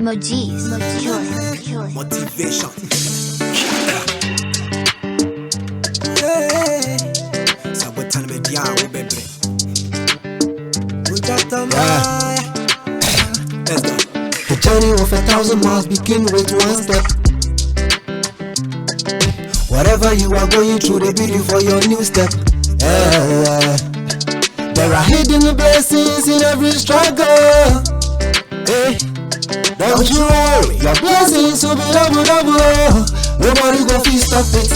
Emojis. Motivation. Let's go. The journey of 1,000 miles begin with one step. Whatever you are going through, they build you for your new step. There are hidden blessings in every struggle. Don't you worry, your blessings will be double. Nobody go feel stop it.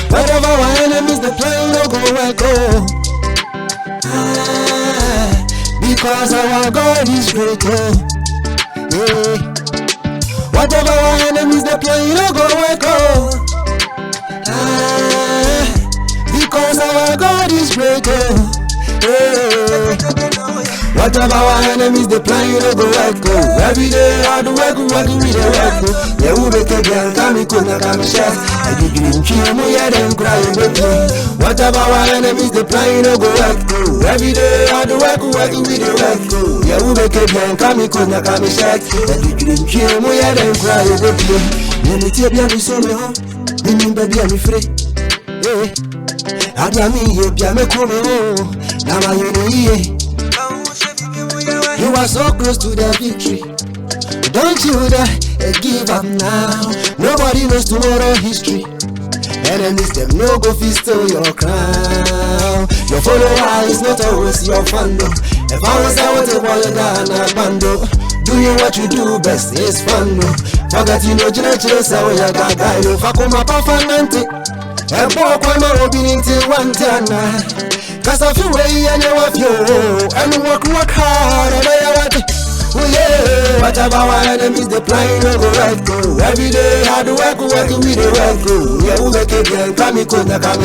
Whatever our enemies they plan, no go where go. Because our God is greater. Whatever our enemies they plan, no go where go. Because our God is greater. Whatever our enemies they plan, you know go work go. Every day I do work with the work go. Yeah, we make a girl come come share. I do green kill me, yeah, them cry with me. Whatever our enemies they plan, you know go work go. Every day I do work with the work go. Yeah, we make a girl come share. I do green kill me, yeah, them cry with me. When you take me so me home, me baby I'm free. Yeah, I do me yeah, me come home. Now I know. You are so close to the victory. Don't you dare give up now. Nobody knows tomorrow history. Enemies them no go fit steal your crown. Your follower is not always your fan though. If I was out to boy down a bando, doing what you do best is fun though. Forget you know chase away a guy no fakuma performante. A boy kwama obi into one tana. Cause I feel way and you have you and work hard and I want it. Oh yeah, whatever our enemies they plan, no go right go. Every day I do work with the right go. Yeah, we make it again, come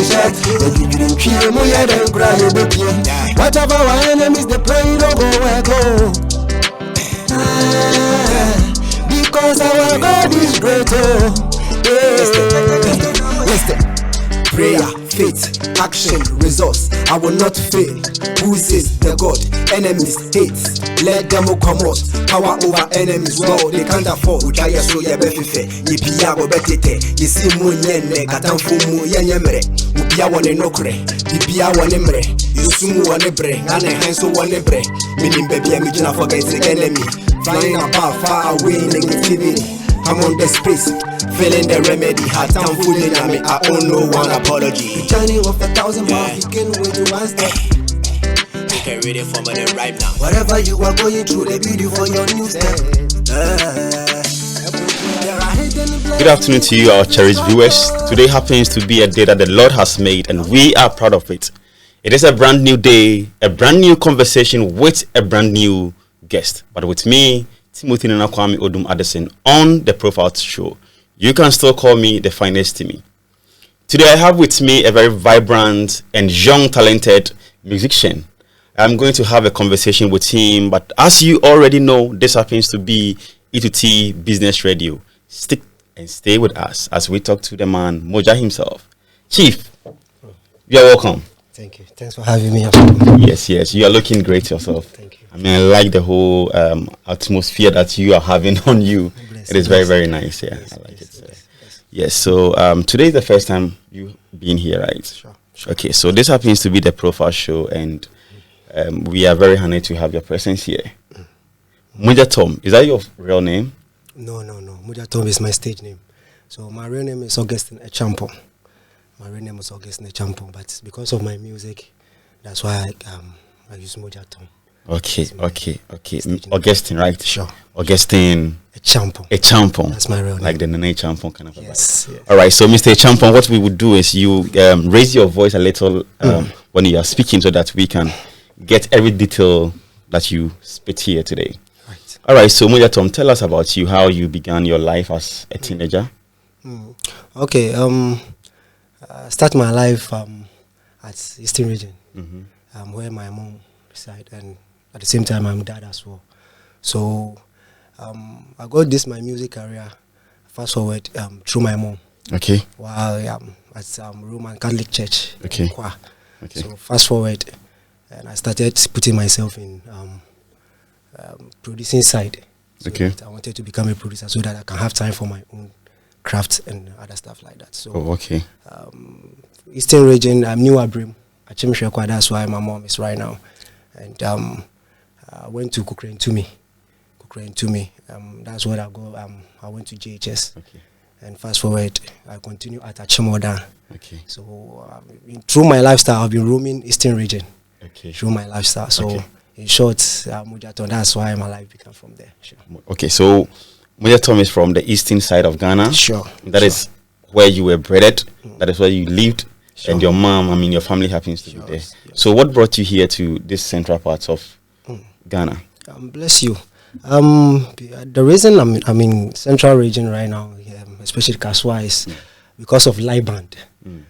share. If you didn't kill me, yeah, then cry a bit. Whatever our enemies they plan, no go right go. Because our God is greater. Listen. Prayer, faith, action, results. I will not fail. Who is the God? Enemies hate. Let them come out. Power over enemies. Well, they can't afford. Ujaya so ya befife. Yipia go betete. Yisi mu nyene. Katamfu mu yenyemre. Upia wane nokre. Bibia wane mre. Yusumu wane bre. Ane henso wane bre. Minim baby amijina forget the enemy. Flying above, far away, negativity. I'm on the space, feeling the remedy. Hard time fooling at me, I owe no one apology. The journey of 1,000 miles begin with one step. You can read it for me right now. Whatever you are going through, they build you for your new step. Good afternoon to you, our cherished viewers. Today happens to be a day that the Lord has made, and we are proud of it. It is a brand new day, a brand new conversation with a brand new guest. But with me, Timothy Nanakwame Odum Addison, on the Profile Show. You can still call me the finest Timmy. Today I have with me a very vibrant and young talented musician. I'm going to have a conversation with him, but as you already know, this happens to be E2T Business Radio. Stick and stay with us as we talk to the man, Mogya himself. Chief, you are welcome. Thank you. Thanks for having me. Yes, you are looking great yourself. Thank you. I mean, I like the whole atmosphere that you are having on you. It is very, very nice. Yeah, I like it. Yes, so today is the first time you being here, right? Sure. Okay, so this happens to be the Profile Show, and we are very honored to have your presence here. Mogya Tom, is that your real name? No. Mogya Tom is my stage name. So my real name is Augustine Echampo. But because of my music, that's why I use Mogya Tom. Okay. Augustine, right? Sure. Augustine Echampo. That's my real name. Like the Nene Champon kind of. Yes. All right. So, Mr. Echampo, what we would do is you raise your voice a little when you are speaking, so that we can get every detail that you spit here today. Right. All right. So, Mogya Tom, tell us about you. How you began your life as a teenager. Okay. Start my life at Eastern Region, where my mom reside, and at the same time, I'm dad as well. So I got this my music career fast forward through my mom. Okay. While at Roman Catholic Church. Okay. Okay. So fast forward, and I started putting myself in producing side. So Okay. that I wanted to become a producer so that I can have time for my own craft and other stuff like that. So okay. Eastern region, I'm new Abrim. Achimshekwa, that's why my mom is right now. And I went to Kukren to me. That's where I go. I went to JHS. Okay. And fast forward, I continue at Achimoda. Okay. So through my lifestyle, I've been roaming Eastern region. Okay. Through my lifestyle. So Okay. in short, Mogya Tom, that's why my life began from there. Sure. Okay, so Mogya Tom is from the eastern side of Ghana. Sure. That is where you were bred. That is where you lived. Sure. And your mom, your family happens to be there. Yes. So what brought you here to this central part of Ghana? Bless you. The reason I'm in central region right now, especially Kaswa, is because of live band.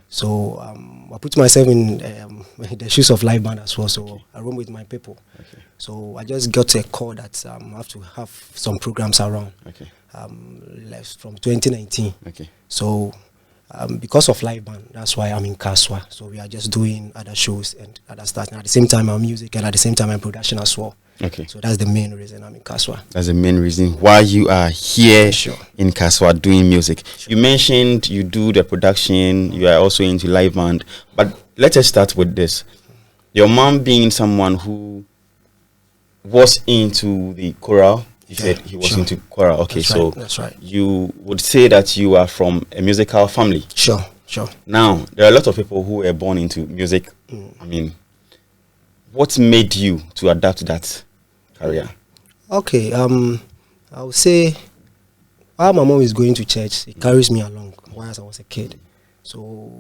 So I put myself in the shoes of live band as well. So I roam with my people. Okay. So I just got a call that I have to have some programs around. Okay. Left from 2019. Okay. So because of live band, that's why I'm in Kaswa. So we are just doing other shows and other stuff. And at the same time, I'm music, and at the same time, I'm production as well. Okay. So that's the main reason I'm in Kaswa. That's the main reason why you are here in Kaswa doing music. You mentioned you do the production, you are also into live band. But let us start with this. Your mom being someone who was into the choral, you said he was into choral. Okay, that's right. You would say that you are from a musical family. Sure. Now, there are a lot of people who were born into music. What made you to adapt to that career? Okay, I would say while my mom is going to church, it carries me along whilst I was a kid. So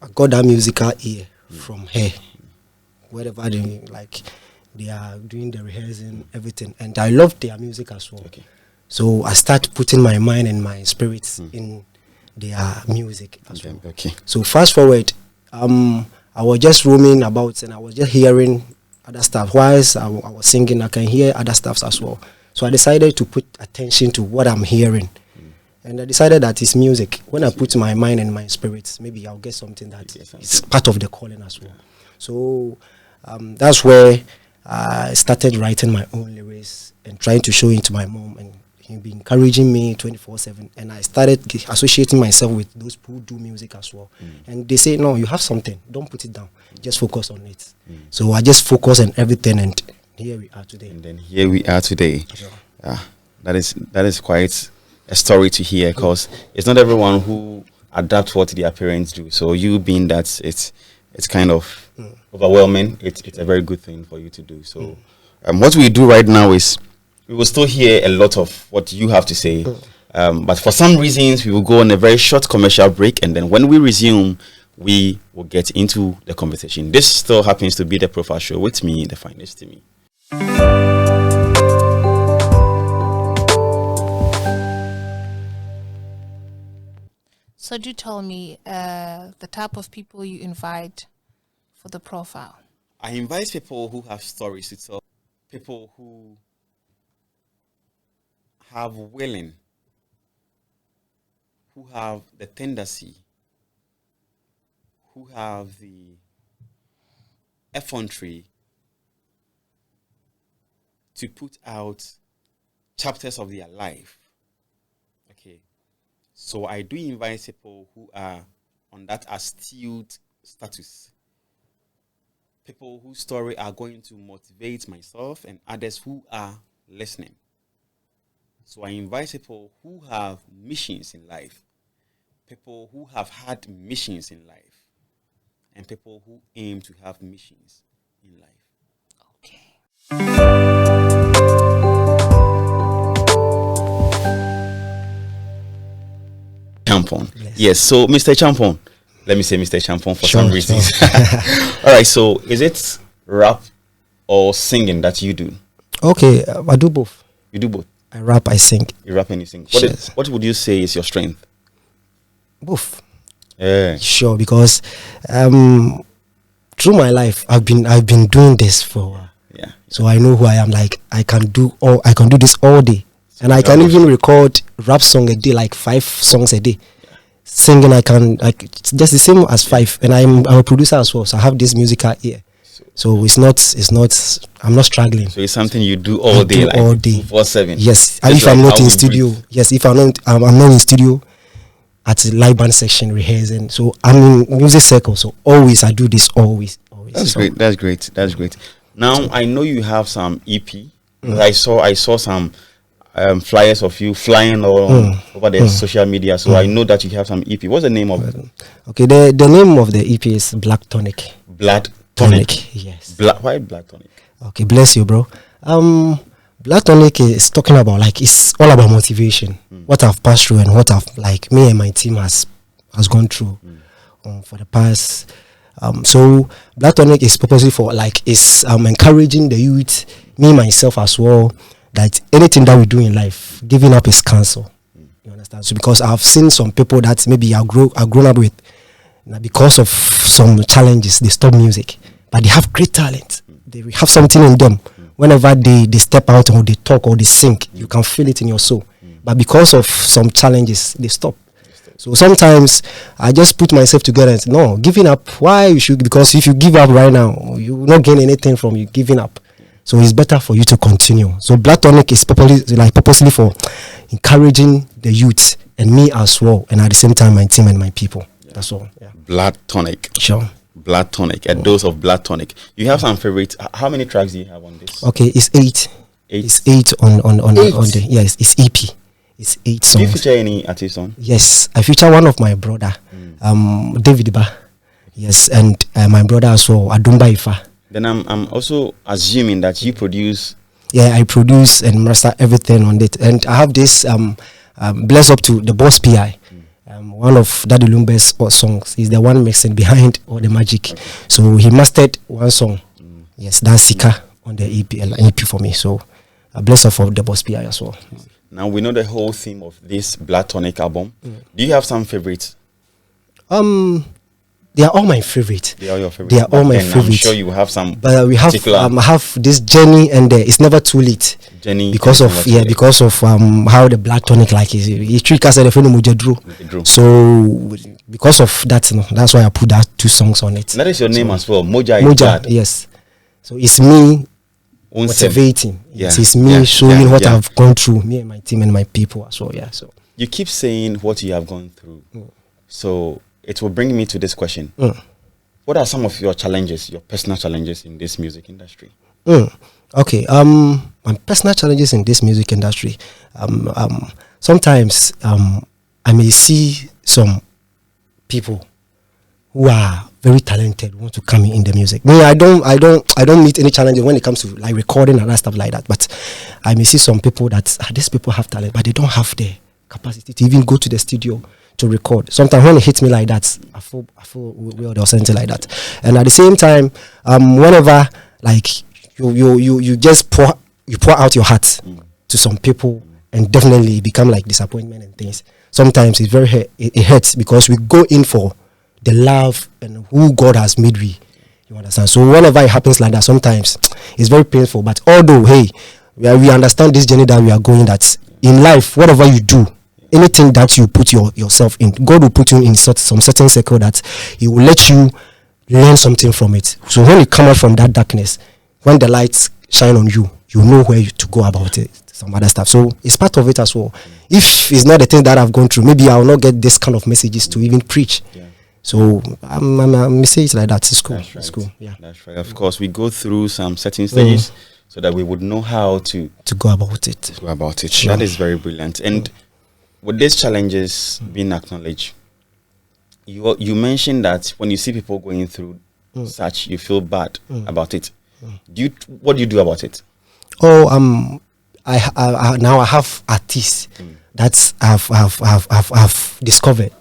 I got that musical ear from her. Wherever they are doing the rehearsing, everything. And I love their music as well. Okay. So I start putting my mind and my spirits in their music as well. Okay. So fast forward, I was just roaming about and I was just hearing other stuff. Whilst I was singing, I can hear other stuff as well. So I decided to put attention to what I'm hearing. And I decided that it's music. When I put my mind and my spirits, maybe I'll get something that is part of the calling as well. So that's where I started writing my own lyrics and trying to show it to my mom, and he'll be encouraging me 24/7. And I started associating myself with those who do music as well. And they say, no, you have something, don't put it down, just focus on it. So I just focus on everything, and here we are today. And then here we are today. Sure. That is quite a story to hear, because it's not everyone who adapts what their parents do. So you being that, it's kind of overwhelming. It's a very good thing for you to do. So what we do right now is we will still hear a lot of what you have to say. But for some reasons, we will go on a very short commercial break. And then when we resume, we will get into the conversation. This still happens to be the Profile Show with me, the finest Timmy. So do tell me the type of people you invite for the profile. I invite people who have stories to tell, people who have willing, who have the tendency, who have the effrontery to put out chapters of their life. Okay. So I do invite people who are on that astute status. People whose story are going to motivate myself and others who are listening. So I invite people who have missions in life, people who have had missions in life, and people who aim to have missions in life. Okay. Champon. Yes, so Mr. Champon, let me say Mr. Champon for some reasons. All right, so is it rap or singing that you do? Okay, I do both. You do both? I rap, I sing. You rap and you sing. Yes. What would you say is your strength? Both. Yeah. Sure, because through my life, I've been doing this for a while. Yeah. So I know who I am. Like I can do this all day, and I can even record rap song a day, like 5 songs a day. Singing, I can, like, it's just the same as 5, and I'm a producer as well, so I have this musical ear. So it's not. I'm not struggling. So it's something you do all day, like all day, 24/7. Yes, Just if I'm like not how in we studio, breathe. yes, if I'm not in studio at the live band section rehearsing. So I'm in music circle. So always I do this. Always. That's So, great. That's great. Now I know you have some EP. I saw some flyers of you flying all over the social media. So I know that you have some EP. What's the name of it? Okay, the name of the EP is Black Tonic. Blood Tonic. Yes. Why Blood Tonic? Okay, bless you, bro. Black Tonic is talking about, like, it's all about motivation. What I've passed through and what I've, like, me and my team has gone through for the past. So Black Tonic is purposely for, like, it's encouraging the youth, me myself as well, that anything that we do in life, giving up is cancel. You understand? So because I've seen some people that maybe are grown up with, because of some challenges, they stop music, but they have great talent. They have something in them. Whenever they step out or they talk or they sing, you can feel it in your soul. But because of some challenges, they stop. So sometimes I just put myself together and say, no, giving up, why you should? Because if you give up right now, you will not gain anything from you giving up. So it's better for you to continue. So Black Tonic is purposely for encouraging the youth and me as well, and at the same time my team and my people. That's all. Yeah. Blood Tonic. Sure. Blood Tonic. A dose of Blood Tonic. You have some favorites. How many tracks do you have on this? Okay, it's 8. 8. It's 8 on the, yes, it's EP. It's 8 songs. Do you feature any artist on? Yes, I feature one of my brother, David Ba. Yes, and my brother as well, Adumba Ifa. Then I'm also assuming that you produce. Yeah, I produce and master everything on it, and I have this bless up to the boss PI. One of Daddy Lumbe's songs. He's the one mixing behind all the magic. Okay. So he mastered one song. Yes, that's Sika on the EP for me. So a bless up for the boss PI as well. Now we know the whole theme of this Blood Tonic album. Do you have some favorites? They are all my favorites. They are your favorites. They are all my favorites. I'm sure you have some. But we have I have this Journey, and it's never too late. Journey, because of how the Black Tonic like is. He trick us at the phone Mogya Drew. So because of that, that's why I put that 2 songs on it. That is your name as well, Mogya. Mogya, yes. So it's me motivating. Yes, it's me showing what I've gone through, me and my team and my people as well. Yeah. So you keep saying what you have gone through. So it will bring me to this question. What are some of your challenges, your personal challenges in this music industry? Okay. My personal challenges in this music industry. Sometimes I may see some people who are very talented want to come in the music. Me, I don't meet any challenges when it comes to like recording and stuff like that. But I may see some people that these people have talent, but they don't have the capacity to even go to the studio to record. Sometimes when it hits me like that, I feel weird or something like that. And at the same time, whenever like you just pour out your heart to some people, and definitely become like disappointment and things. Sometimes it's it hurts because we go in for the love and who God has made we. You understand? So whenever it happens like that, sometimes it's very painful. But although we understand this journey that we are going, that in life, whatever you do, anything that you put yourself in, God will put you in some certain circle that He will let you learn something from it. So when you come out from that darkness, when the lights shine on you, you know where to go about it, some other stuff. So it's part of it as well. If it's not the thing that I've gone through, maybe I will not get this kind of messages to even preach. So I'm say it like that. It's cool. That's right. It's cool. Yeah, that's right. Of course, we go through some certain stages so that we would know how to go about it. Sure. That is very brilliant. And with these challenges being acknowledged, you mentioned that when you see people going through such, you feel bad about it. What do you do about it? Oh, I now I have artists that I've discovered.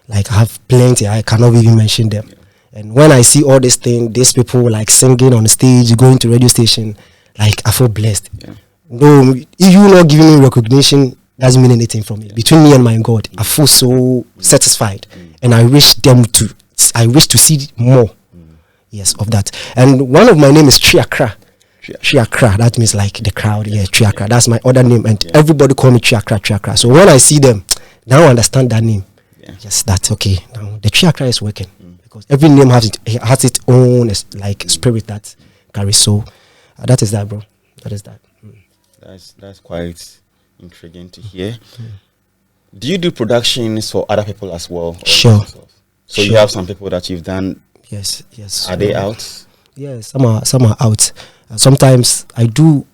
Like I have plenty, I cannot even mention them. And when I see all these things, these people like singing on stage, going to radio station, like I feel blessed. No, if you not giving me recognition, doesn't mean anything for me. Between me and my God, I feel so satisfied, and I wish to see more. Yes, of that. And one of my name is Triakra. Triakra, that means like the crowd. Yeah, Triakra. That's my other name, and everybody call me Triakra. So when I see them, now I understand that name. Yes, that's okay. Now the Triakra is working because every name has its own like spirit that carries. So that is that, bro. That is that. That's quite intriguing to hear. Do you do productions for other people as well? Sure. So you have some people that you've done. Yes. Are they out? Yes, some are out. Sometimes I do.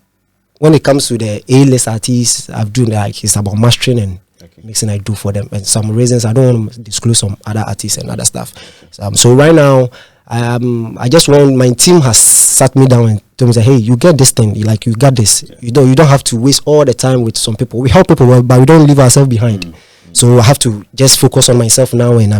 When it comes to the A-list artists, I've done like it's about mastering and mixing. I do for them, and some reasons I don't want to disclose some other artists and other stuff. So right now, I just want, my team has sat me down and told me, hey, you get this thing, like you got this. You don't have to waste all the time with some people. We help people, but we don't leave ourselves behind. So I have to just focus on myself now, and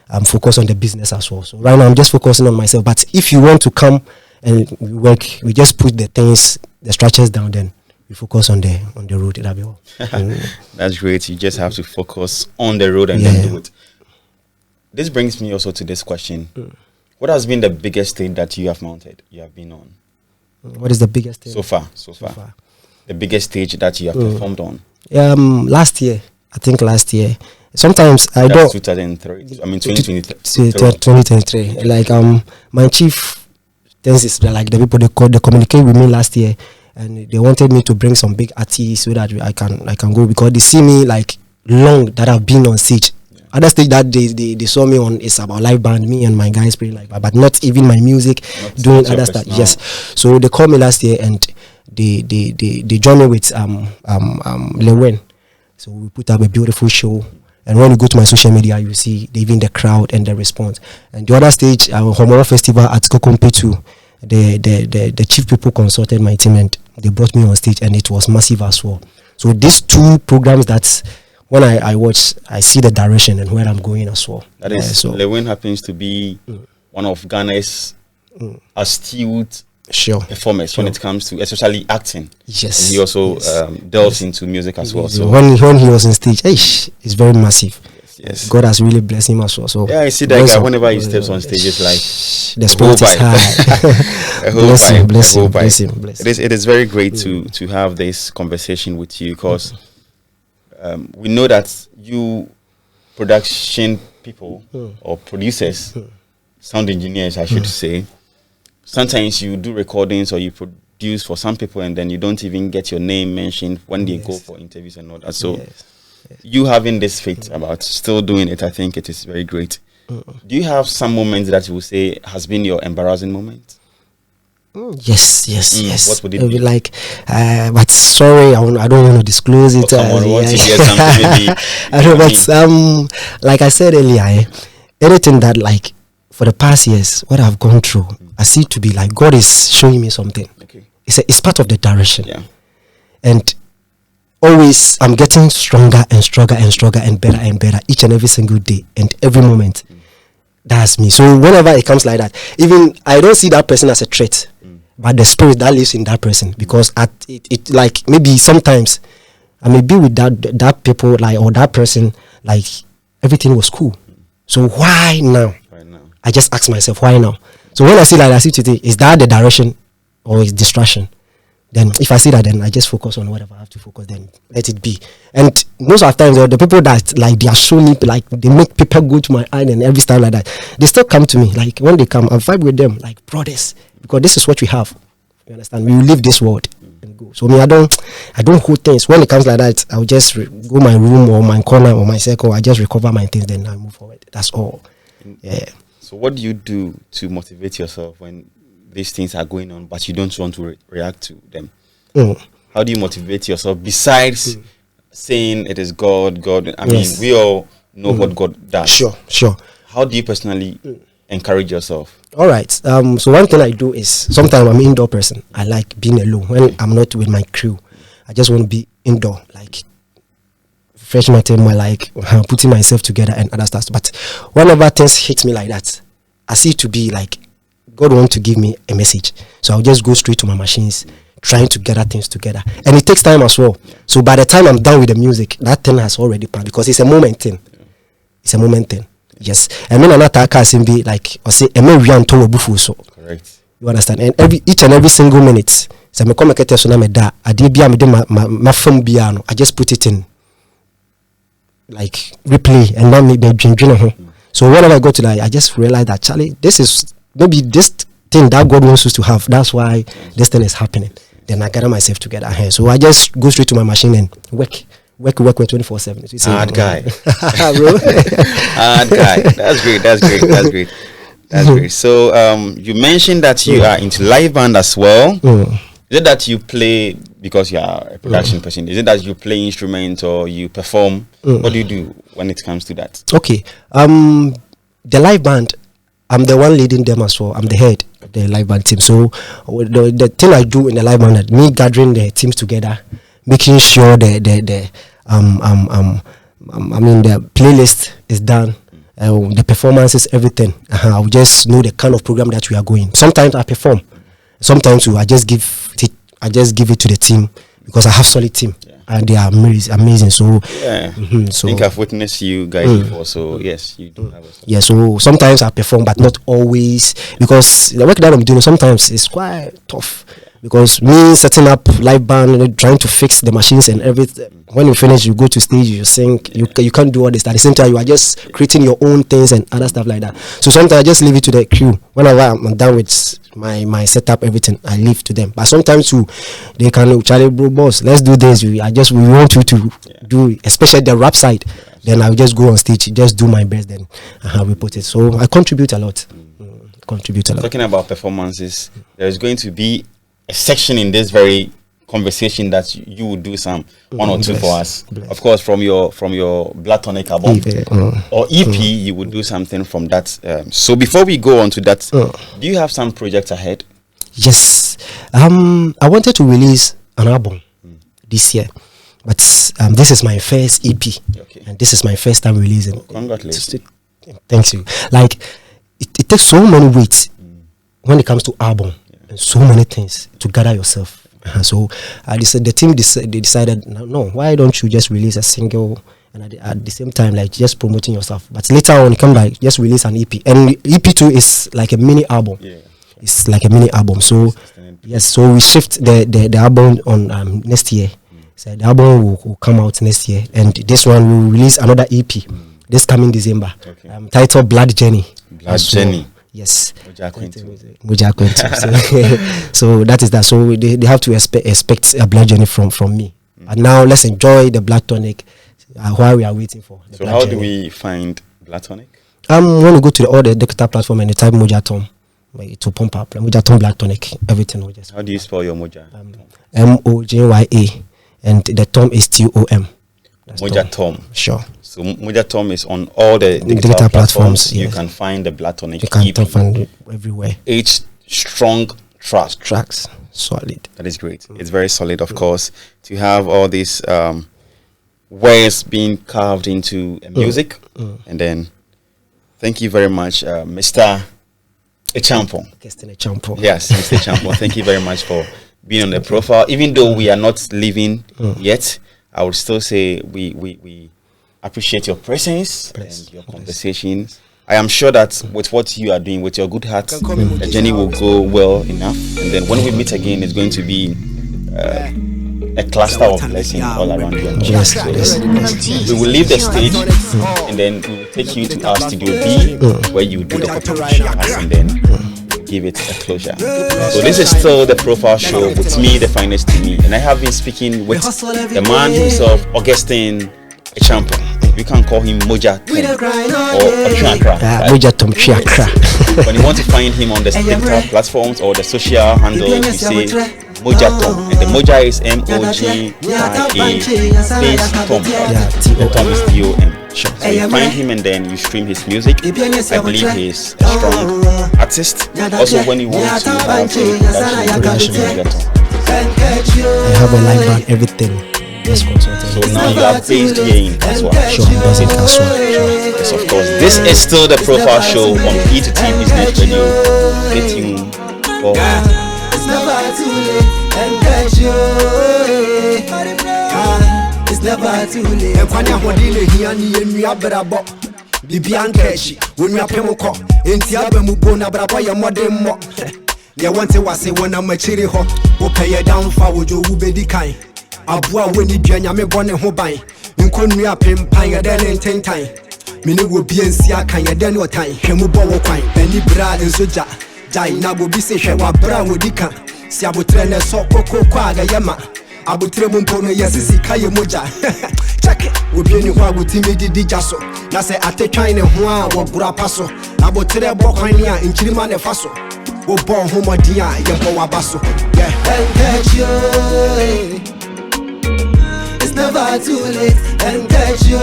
I'm focused on the business as well. So right now I'm just focusing on myself. But if you want to come and we work, we just put the things, the structures down, then we focus on the road. That'll be all. That's great. You just have to focus on the road and then do it. This brings me also to this question. What has been the biggest thing that you have been on? What is the biggest thing? So far. The biggest stage that you have performed on? Last year. I think last year. Sometimes I don't. 2003. I mean 2023. 2023. Like my chief things is like the people they communicate with me last year, and they wanted me to bring some big artists so that I can go, because they see me like long that I've been on stage. Other stage that they saw me on is about live band, me and my guys playing live band, but not even my music, doing other stuff. Yes. So they called me last year and they joined me with Lewen. So we put up a beautiful show. And when you go to my social media, you see even the crowd and the response. And the other stage, Homora Festival at Kokompetu, the chief people consulted my team and they brought me on stage, and it was massive as well. So these two programs, that's when I watch, I see the direction and where I'm going as well. That is, so Lewin happens to be one of Ghana's astute performers when it comes to especially acting. Yes. And he also delves into music as well. So when he was on stage, it's very massive. Yes. God has really blessed him as well. So yeah, I see that guy whenever he steps on stage, it's like the spirit is high. Bless him. It is very great to have this conversation with you, because we know that you production people or producers, sound engineers, I should say, sometimes you do recordings or you produce for some people and then you don't even get your name mentioned when they go for interviews and all that. So you having this faith about still doing it, I think it is very great. Do you have some moments that you will say has been your embarrassing moment? Yes. What would it be? Like, but sorry, I don't want to disclose it. Come on, once you get something, maybe. I know, but like I said earlier, anything that, like, for the past years, what I've gone through, I see it to be like God is showing me something. Okay. It's part of the direction. Yeah. And always I'm getting stronger and stronger and stronger and better each and every single day and every moment. That's me. So whenever it comes like that, even I don't see that person as a threat, but the spirit that lives in that person, because it like maybe sometimes I may be with that people, like, or that person, like everything was cool. So why now? I just ask myself, why now? So when I see that, I see today, is that the direction or is distraction? Then if I see that, then I just focus on whatever I have to focus, then let it be. And most of the times, the people that, like, they are showing me, like, they make people go to my eye and every style like that, they still come to me. Like, when they come, I vibe with them, like, brothers, because this is what we have. You understand? We will leave this world and go. So I don't hold things. When it comes like that, I'll just go my room or my corner or my circle. I just recover my things, then I move forward. That's all. Yeah. So what do you do to motivate yourself when these things are going on, but you don't want to react to them? How do you motivate yourself besides saying it is God? I mean, we all know what God does. Sure. How do you personally encourage yourself? All right. So one thing I do is, sometimes I'm an indoor person. I like being alone. When I'm not with my crew, I just want to be indoor, like fresh my time, like putting myself together and other stuff. But whenever things hit me like that, I see it to be like God wants to give me a message. So I'll just go straight to my machines, trying to gather things together. And it takes time as well. So by the time I'm done with the music, that thing has already passed, because it's a moment thing. It's a moment thing. Yes. And when another can be like, I say, correct. You understand? And each and every single minute, I just put it in like replay, and then maybe So whenever I go to that, I just realize that Charlie, this is maybe this thing that God wants us to have. That's why this thing is happening. Then I gather myself together here. So I just go straight to my machine and work 24/7. Hard guy. Bro. Hard guy. That's great. So you mentioned that you are into live band as well. Is it that you play because you are a production person? Is it that you play instruments or you perform? What do you do when it comes to that? Okay. The live band, I'm the one leading them as well. I'm the head of the live band team. So the thing I do in the live band, me gathering the teams together, making sure the playlist is done, the performances, everything. I'll just know the kind of program that we are going. Sometimes I perform. Sometimes I just give it to the team because I have solid team. And they are amazing. So I think I've witnessed you guys before. So yes, you do have a yeah. So sometimes I perform, but not always, because the work that I'm doing sometimes is quite tough. Because me setting up live band, trying to fix the machines and everything. When you finish, you go to stage, you sing. You can't do all this. At the same time, you are just creating your own things and other stuff like that. So sometimes I just leave it to the crew. Whenever I'm done with my setup, everything, I leave to them. But sometimes too, they can Charlie, bro, boss, let's do this. We want you to do, especially the rap side. Then I'll just go on stage, just do my best. Then we put it. So I contribute a lot. Talking about performances, there is going to be a section in this very conversation that you would do some one or two for us. Of course, from your Blood Tonic album or EP, you would do something from that. So before we go on to that, do you have some projects ahead? Yes, I wanted to release an album this year, but this is my first EP, and this is my first time releasing. Congratulations! Thank you. Like it takes so many weight when it comes to album. And so many things to gather yourself. So the team decided, no, why don't you just release a single and at the same time like just promoting yourself? But later on it come like just release an EP, and EP2 is like a mini album. It's like a mini album. So yes, so we shift the album on next year. So the album will come out next year, and this one will release another EP this coming December, titled Blood Journey. Journey. Yes, Mogya so that is that. So they have to expect a Blood Journey from me. And now let's enjoy the Blood Tonic while we are waiting for. So how do we find Blood Tonic? When you go to all the digital platform and you type Mogya Tom, it will pump up Mogya Tom Blood Tonic. Everything will just. How do you spell your Mogya? Mogya, and the Tom is TOM. Mogya Tom. Sure. So Mogya Tom is on all the digital platforms. You can find the Blood Tonic. You can find it everywhere. 8 strong tracks, solid. That is great. It's very solid, of course, to have all these words being carved into music. And then, thank you very much, Mr. Echampong. Yes, Mr. Echampong. Thank you very much for being on the profile. Even though we are not living yet, I would still say we appreciate your presence and your conversation. I am sure that with what you are doing, with your good heart, the journey will go well enough. And then when we meet again, it's going to be a cluster of blessings all around you. Yes. So we will leave the stage and then we will take you to our Studio B, where you do the photography and then give it a closure. So this is still the profile show with me, the finest to me, and I have been speaking with the man himself, Augustine Echampong. You can call him Mogya Tom or Chiakra. Mogya Tom Chiakra. When you want to find him on the digital platforms or the social handles, you say Mogya Tom, and the Mogya is MOGYA space Tom. The Tom is DOM. So you find him and then you stream his music. I believe he's a strong artist. Also, when you want to have a production, I have a live band, everything. So now you are based here in Kaswa. Sure, I'm based in Kaswa. Yes, of course. This is still the profile show on E2T Business Radio. Stay tuned for it's never too late. It's never too late. And when you're here, you are better. Bibiankeshi, when you are Pemoko, in Tiabamu Bona Brapa, your modern mock. You want to say when I'm a cherry hop, or pay you down for you, who be the kind. Abua when you join me born in Hobai. You couldn't me up in Pine than in 10 times. Mini will be in Siaka, ya den what time, Hemu Bowo Quine, Benny Bra and Soja, Jai Nago Bisse, Shewa Brown with Dika, Siabutrene so Coco Quaga Yama, Abutremumpono Yasisi Kaya Moja. Check it, we be in with Timmy Dijaso. That's a Ate China Hua or Burapaso, Abutre Boquania in Chilimane Faso. We born Homo Dia, Yabo Abaso. Yeah, and catch you. It's never too late, and catch you.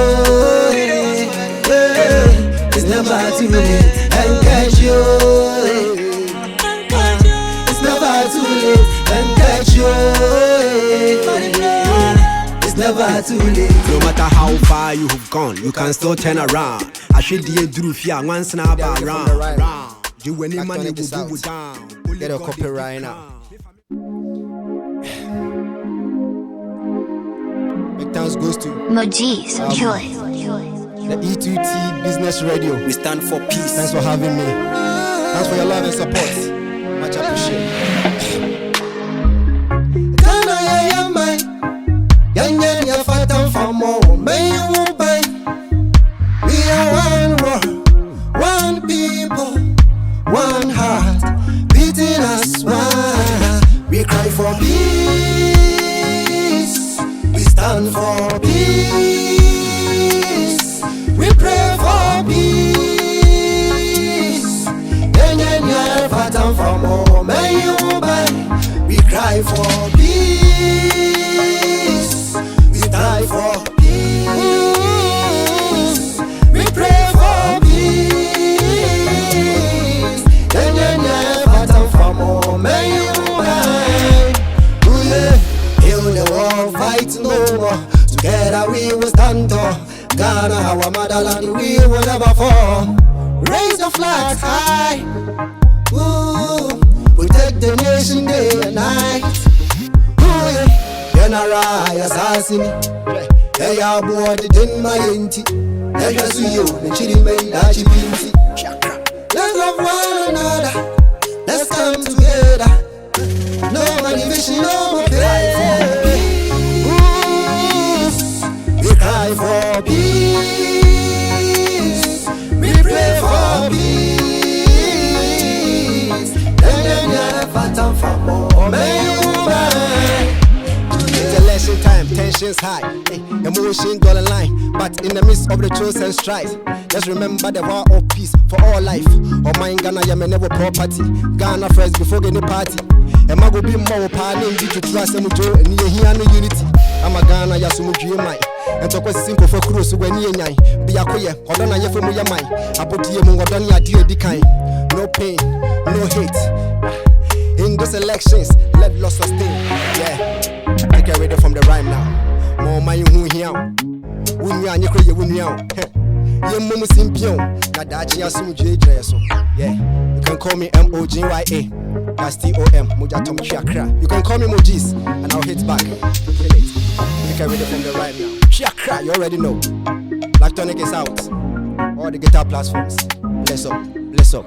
It's never too late, and catch you. It's never too late, and catch you. It's never too late. No matter how far you have gone, you can still turn around. I should do through fear once now around. You when any money will do down. Get a copy right now. Big thanks goes to Mogya Tom. the E2T Business Radio. We stand for peace. Thanks for having me. Thanks for your love and support. Much appreciated. We are one world, one people, one heart, beating us one. We cry for peace. We stand for peace. We pray for peace. We cry for peace. We stand for peace. We pray for peace. Heal the world, fight no more. Together we will stand tall. Ghana, our motherland, we will never fall. Raise the flag high. Ooh, protect the nation day and night. Ooh, General assassin. Hey, I bought it in my inti. Hey, I see you, the chili made that you binti. Let's love one another. Let's come together. No motivation, no more we cry for peace. We pray for peace. For more. It's election time, tensions high, emotion dollar line. But in the midst of the chosen strife, just remember the war of peace for all life. Or mine Ghana, ya never property. Ghana first before any party. And my go be more party to trust and joy and here no unity. I'm a Ghana, ya so much you might. And talk was simple for cruise when you be a queer, or don't I from your mind. I put you among your dear decline. No pain, no hate. In those elections, let loss sustain. Yeah, I get ready from the rhyme now. More money who here. When you are you win you out. Your mum simpion, Nadachi Asum J. Yeah, you can call me Mogya. That's Tom, Mogya Tom Chakra. You can call me Mojis, and I'll hit back. Feel it. You can read it from the right now. Chakra, you already know. Black Tonic is out. All the guitar platforms. Bless up, bless up.